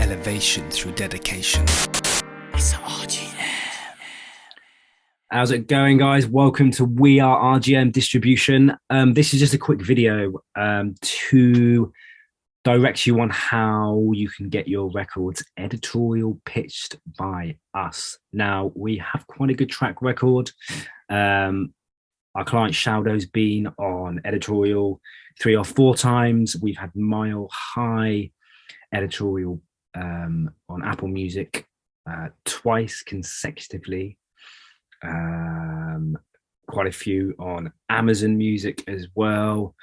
elevation through dedication. It's RGM. How's it going, guys? Welcome to We Are RGM Distribution. This is just a quick video to direct you on how you can get your records editorial pitched by us. Now, we have quite a good track record. Our client Shaudo's been on editorial 3 or 4 times. We've had mile high editorial on Apple Music twice consecutively. Quite a few on Amazon Music as well.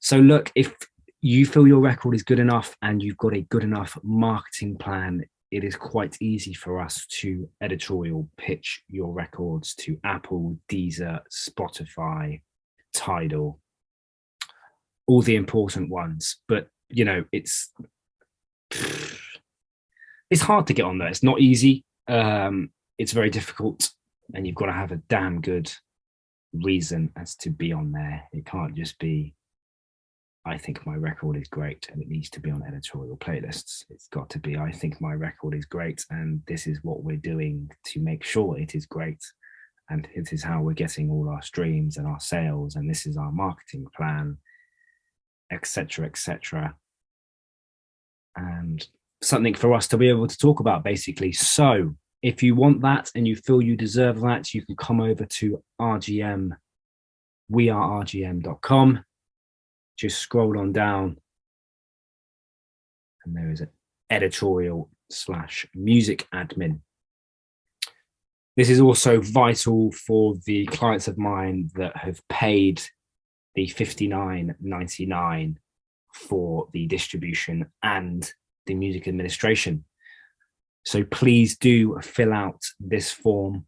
So look, if you feel your record is good enough and you've got a good enough marketing plan, it is quite easy for us to editorial pitch your records to Apple, Deezer, Spotify, Tidal, all the important ones. But you know, it's hard to get on there. It's not easy. It's very difficult, and you've got to have a damn good reason as to be on there. It can't just be, I think my record is great and it needs to be on editorial playlists. It's got to be, I think my record is great and this is what we're doing to make sure it is great. And this is how we're getting all our streams and our sales. And this is our marketing plan, etc., etc. And something for us to be able to talk about, basically. So if you want that and you feel you deserve that, you can come over to RGM, wearergm.com. Just scroll on down and there is an editorial/music admin. This is also vital for the clients of mine that have paid the $59.99 for the distribution and the music administration. So please do fill out this form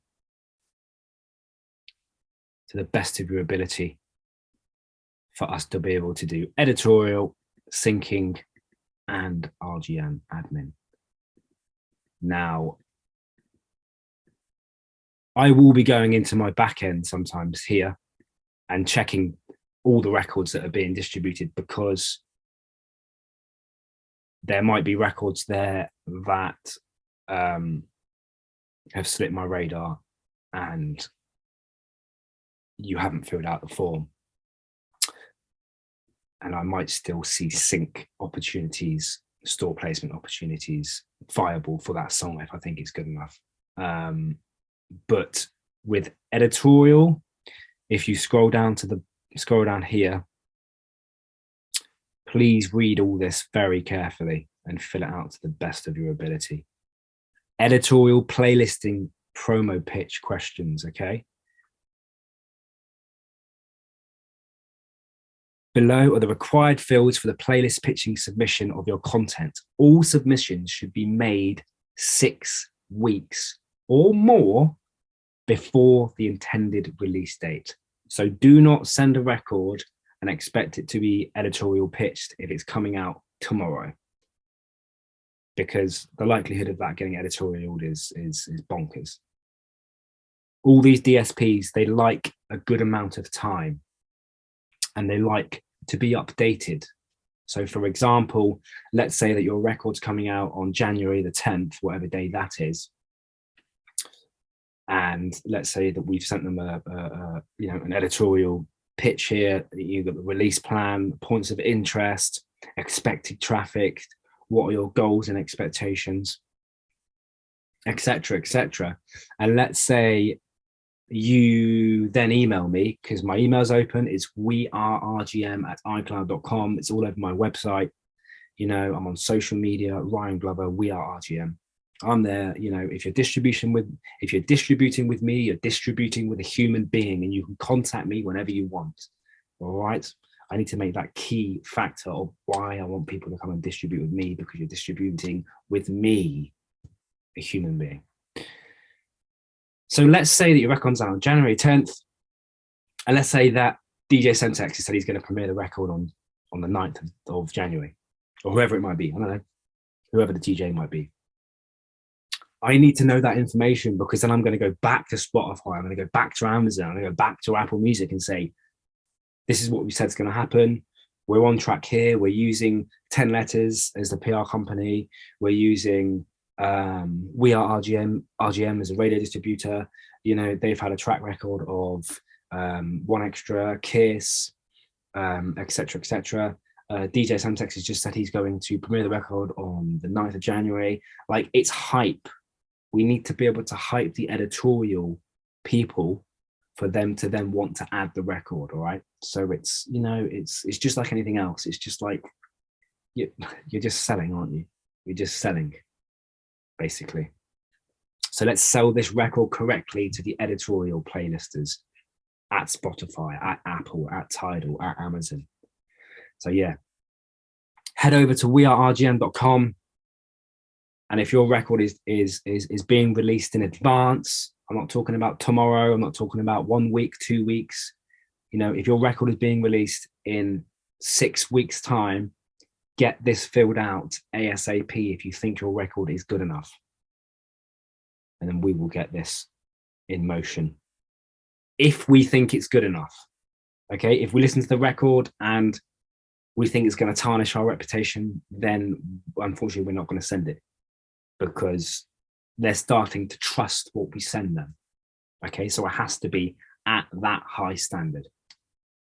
to the best of your ability for us to be able to do editorial, syncing, and RGM admin. Now, I will be going into my back end sometimes here and checking all the records that are being distributed, because there might be records there that have slipped my radar and you haven't filled out the form. And I might still see sync opportunities, store placement opportunities viable for that song if I think it's good enough. But with editorial, if you scroll down here, please read all this very carefully and fill it out to the best of your ability. Editorial playlisting promo pitch questions, okay? Below are the required fields for the playlist pitching submission of your content. All submissions should be made 6 weeks or more before the intended release date. So do not send a record and expect it to be editorial pitched if it's coming out tomorrow, because the likelihood of that getting editorial is bonkers. All these DSPs, they like a good amount of time and they like to be updated. So for example, let's say that your record's coming out on January the 10th, whatever day that is. And let's say that we've sent them an editorial pitch here. You've got the release plan, points of interest, expected traffic, what are your goals and expectations, etc., etc. And let's say you then email me, because my email's open. It's wearergm@icloud.com. It's all over my website. You know, I'm on social media, Ryan Glover, We Are RGM. I'm there. You know, if you're distributing with me, you're distributing with a human being, and you can contact me whenever you want. All right. I need to make that key factor of why I want people to come and distribute with me, because you're distributing with me, a human being. So let's say that your record's out on January 10th, and let's say that DJ Sentex has said he's going to premiere the record on the 9th of January, or whoever it might be. I don't know, whoever the DJ might be. I need to know that information, because then I'm going to go back to Spotify, I'm going to go back to Amazon, I'm going to go back to Apple Music and say, this is what we said is going to happen. we're on track here. We're using 10 letters as the PR company. We're using we are RGM as a radio distributor. You know, they've had a track record of One Extra, Kiss, etc., etc. DJ Samtex has just said he's going to premiere the record on the 9th of January. Like, it's hype. We need to be able to hype the editorial people for them to then want to add the record. All right. So it's, you know, it's just like anything else. It's just like you're just selling, aren't you? You're just selling, basically. So let's sell this record correctly to the editorial playlisters at Spotify, at Apple, at Tidal, at Amazon. So yeah, head over to wearergm.com. And if your record is being released in advance, I'm not talking about tomorrow, I'm not talking about 1 week, 2 weeks. You know, if your record is being released in 6 weeks' time, get this filled out ASAP if you think your record is good enough. And then we will get this in motion if we think it's good enough. Okay, if we listen to the record and we think it's going to tarnish our reputation, then unfortunately we're not going to send it, because they're starting to trust what we send them. Okay, so it has to be at that high standard.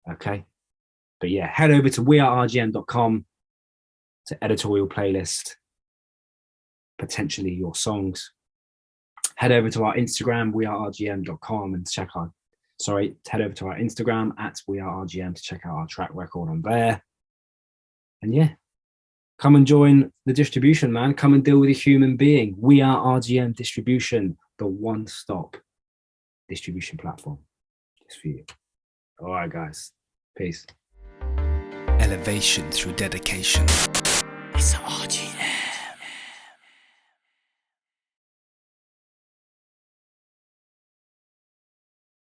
Okay, but yeah, head over to wearergm.com to editorial playlist, potentially your songs. Head over to our Instagram, wearergm.com, and head over to our Instagram at wearergm to check out our track record on there. And yeah, come and join the distribution, man. Come and deal with a human being. We are RGM Distribution, the one-stop distribution platform just for you. All right, guys. Peace. Elevation through dedication.